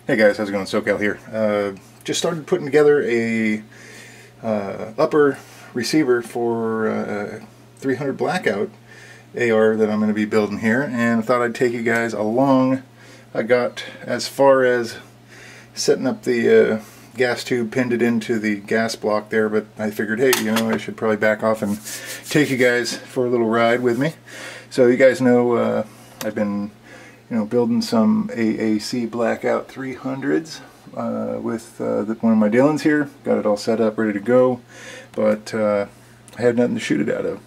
Hey guys, how's it going? SoCal here. Just started putting together a upper receiver for 300 Blackout AR that I'm going to be building here, and I thought I'd take you guys along. I got as far as setting up the gas tube, pinned it into the gas block there, but I figured, hey, you know, I should probably back off and take you guys for a little ride with me. So you guys know I've been building some AAC Blackout 300s with one of my Dylans here. Got it all set up, ready to go, but I had nothing to shoot it out of.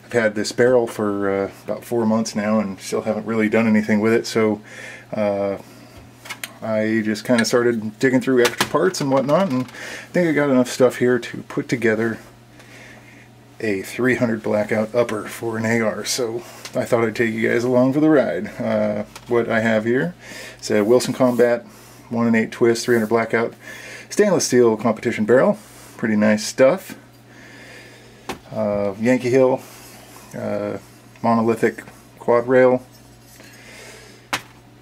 I've had this barrel for about 4 months now and still haven't really done anything with it, so I just kind of started digging through extra parts and whatnot, and I think I got enough stuff here to put together a 300 Blackout upper for an AR, so I thought I'd take you guys along for the ride. What I have here is a Wilson Combat 1 1/8 twist 300 Blackout stainless steel competition barrel. Pretty nice stuff. Yankee Hill monolithic quad rail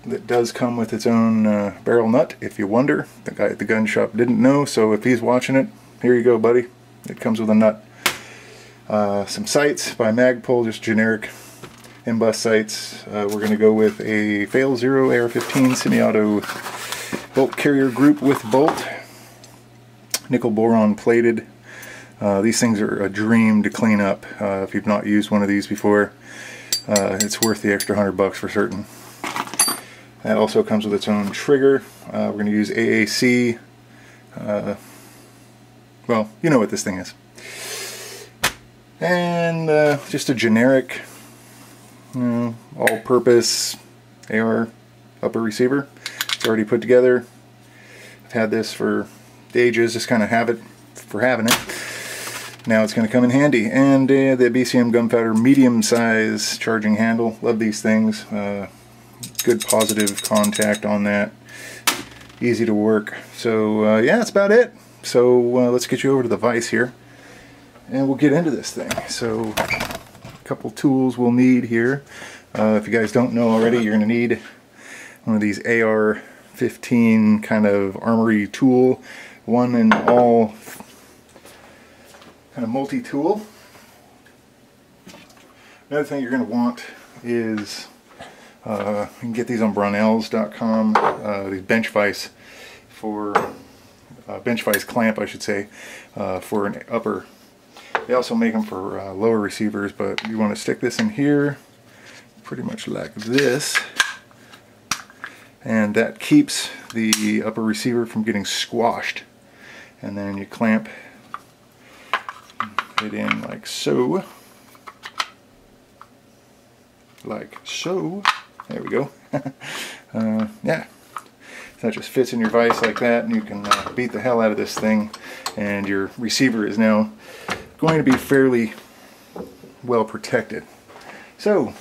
that does come with its own barrel nut, if you wonder. The guy at the gun shop didn't know, so if he's watching it, here you go, buddy. It comes with a nut. Some sights by Magpul, just generic M-bus sights. We're going to go with a Fail Zero AR-15 semi-auto bolt carrier group with bolt. Nickel boron plated. These things are a dream to clean up. If you've not used one of these before, it's worth the extra $100 for certain. That also comes with its own trigger. We're going to use AAC. Well, you know what this thing is. And just a generic, all-purpose AR upper receiver. It's already put together. I've had this for ages, just kind of have it for having it. Now it's going to come in handy. And the BCM Gunpowder medium size charging handle. Love these things. Good positive contact on that. Easy to work. So yeah, that's about it. So let's get you over to the vise here, and we'll get into this thing. So a couple tools we'll need here. If you guys don't know already, you're going to need one of these AR-15 kind of armory tool, one and all kind of multi-tool. Another thing you're going to want is you can get these on Brownells.com, these bench vise for bench vise clamp, I should say, for an upper. They also make them for lower receivers, but you want to stick this in here pretty much like this, and that keeps the upper receiver from getting squashed. And then you clamp it in like so. Like so. There we go. Yeah. That just fits in your vise like that, and you can beat the hell out of this thing, and your receiver is now going to be fairly well protected. So,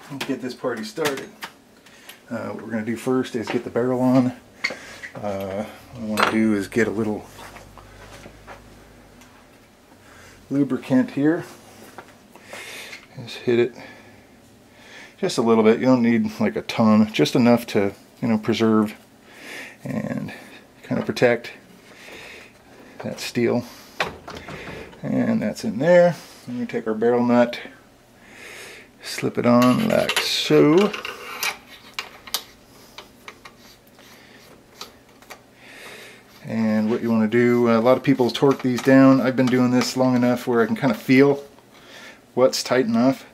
let's get this party started. What we're going to do first is get the barrel on. What I want to do is get a little lubricant here. Just hit it just a little bit. You don't need like a ton, just enough to preserve and kind of protect that steel. And that's in there. And we take our barrel nut, slip it on like so. And what you want to do, a lot of people torque these down. I've been doing this long enough where I can kind of feel what's tight enough.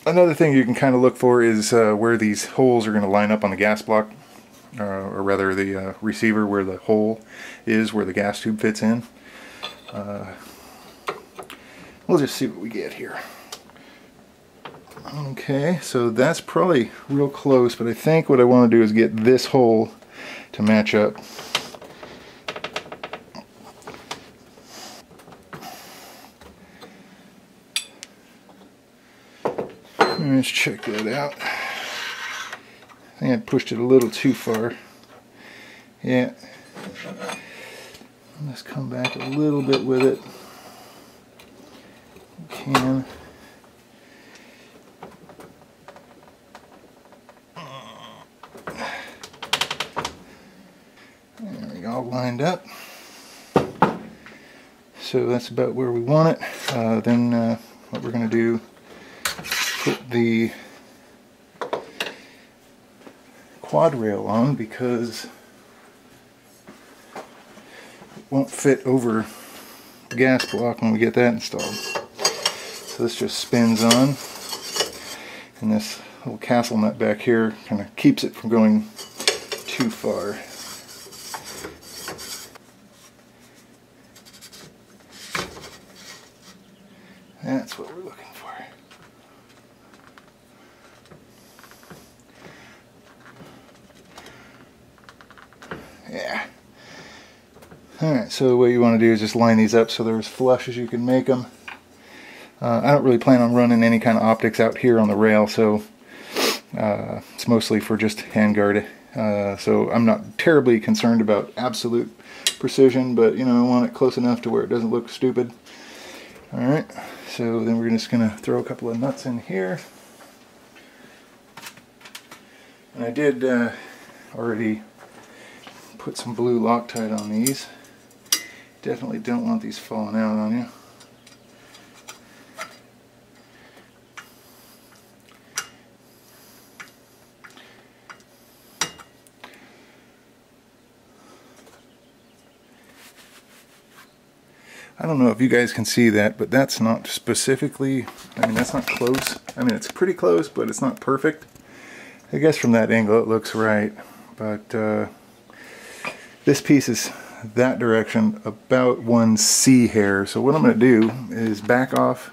Another thing you can kind of look for is where these holes are going to line up on the gas block, or rather the receiver, where the hole is where the gas tube fits in. We'll just see what we get here. Okay, so that's probably real close, but I think what I want to do is get this hole to match up. Let's check that out. I think I pushed it a little too far. Yeah. Let's come back a little bit with it. Can. lined up. So that's about where we want it. Then what we're going to do, put the quad rail on because it won't fit over the gas block when we get that installed. So this just spins on, and this little castle nut back here kind of keeps it from going too far. That's what we're looking for. Yeah. Alright, so what you want to do is just line these up so they're as flush as you can make them. I don't really plan on running any kind of optics out here on the rail, so it's mostly for just handguard. So I'm not terribly concerned about absolute precision, but you know, I want it close enough to where it doesn't look stupid. Alright, so then we're just going to throw a couple of nuts in here. And I did already put some blue Loctite on these. Definitely don't want these falling out on you. I don't know if you guys can see that, but that's not specifically, I mean, that's not close. I mean, it's pretty close, but it's not perfect. I guess from that angle it looks right, but this piece is that direction about 1 C hair. So what I'm going to do is back off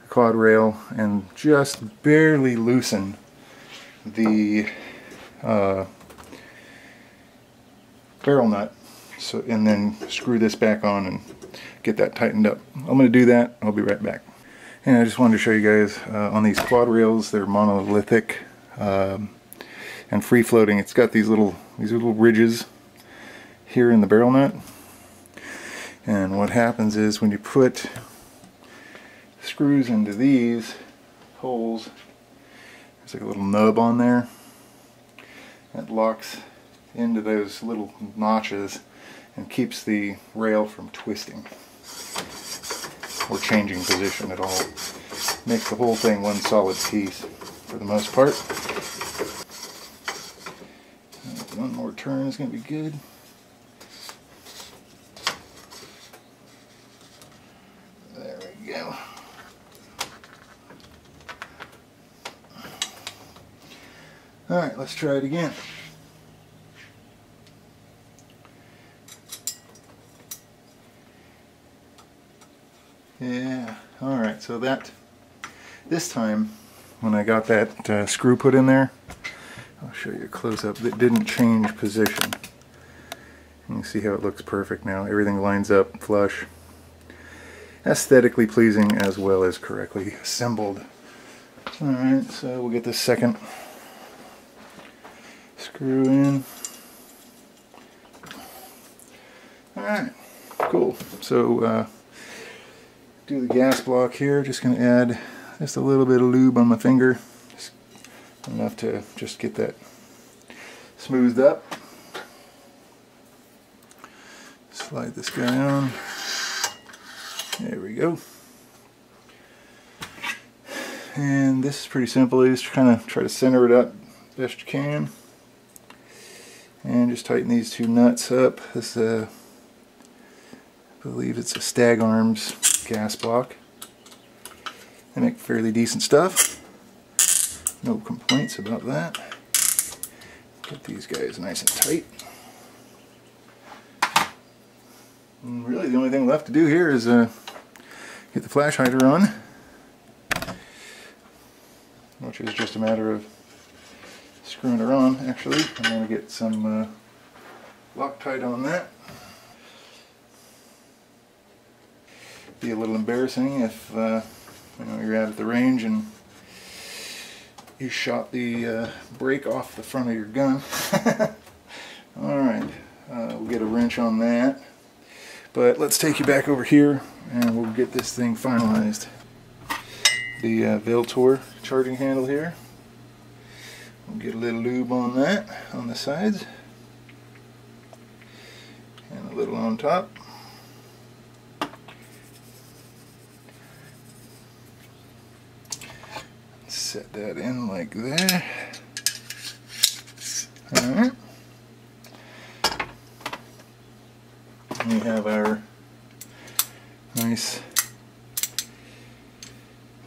the quad rail and just barely loosen the barrel nut, so, and then screw this back on and get that tightened up. I'm going to do that. I'll be right back. And I just wanted to show you guys on these quad rails, they're monolithic and free floating. It's got these little ridges here in the barrel nut, and what happens is when you put screws into these holes, there's like a little nub on there that locks into those little notches and keeps the rail from twisting or changing position at all. Makes the whole thing one solid piece for the most part. One more turn is going to be good. There we go. Alright, let's try it again. Yeah, alright, so that, this time, when I got that screw put in there, I'll show you a close-up, it didn't change position. You can see how it looks perfect now. Everything lines up flush. Aesthetically pleasing as well as correctly assembled. Alright, so we'll get this second screw in. Alright, cool. So, do the gas block here. Just going to add just a little bit of lube on my finger. Just enough to just get that smoothed up. Slide this guy on. There we go. And this is pretty simple. You just kind of try to center it up best you can. And just tighten these two nuts up. This I believe it's a Stag Arms gas block. They make fairly decent stuff. No complaints about that. Get these guys nice and tight. And really the only thing left to do here is get the flash hider on, which is just a matter of screwing her on. Actually, I'm going to get some Loctite on that. Be a little embarrassing if you know, you're out at the range and you shot the brake off the front of your gun. Alright, we'll get a wrench on that. But let's take you back over here and we'll get this thing finalized. The Veltor charging handle here. We'll get a little lube on that, on the sides. A little on top. Set that in like that. Alright. We have our nice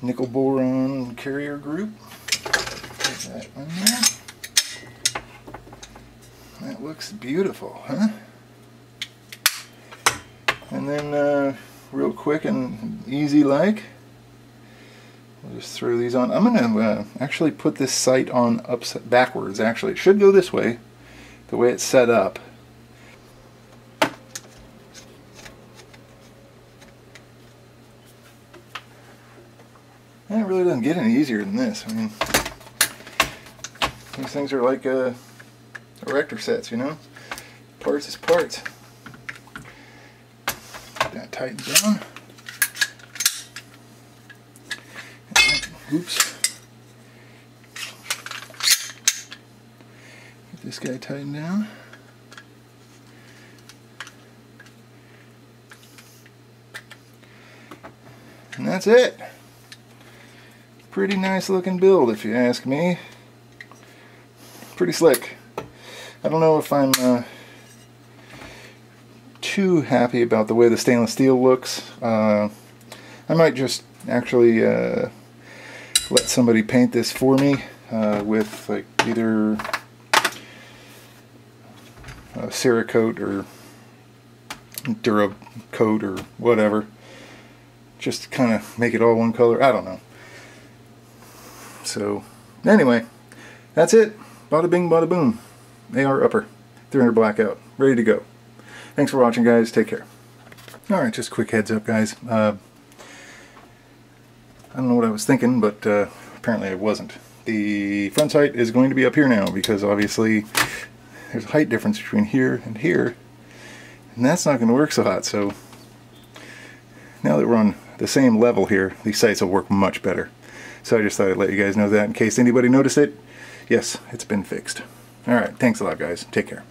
nickel boron carrier group. Put that in there. That looks beautiful, huh? And then real quick and easy like, we'll just throw these on. I'm going to actually put this sight on backwards. Actually, it should go this way, the way it's set up. And it really doesn't get any easier than this. I mean, these things are like erector sets, you know? Parts is parts. Get that tightened down. Oops. Get this guy tightened down. And that's it. Pretty nice looking build, if you ask me. Pretty slick. I don't know if I'm too happy about the way the stainless steel looks. I might just actually let somebody paint this for me with like either a Cerakote or Duracoat or whatever. Just to kind of make it all one color. I don't know. So anyway, that's it. Bada bing, bada boom. AR upper, 300 Blackout, ready to go. Thanks for watching, guys. Take care. Alright, just a quick heads up, guys. I don't know what I was thinking, but apparently I wasn't. The front sight is going to be up here now because obviously there's a height difference between here and here, and that's not going to work so hot. So now that we're on the same level here, these sights will work much better. So I just thought I'd let you guys know that in case anybody noticed it. Yes, it's been fixed. Alright, thanks a lot, guys. Take care.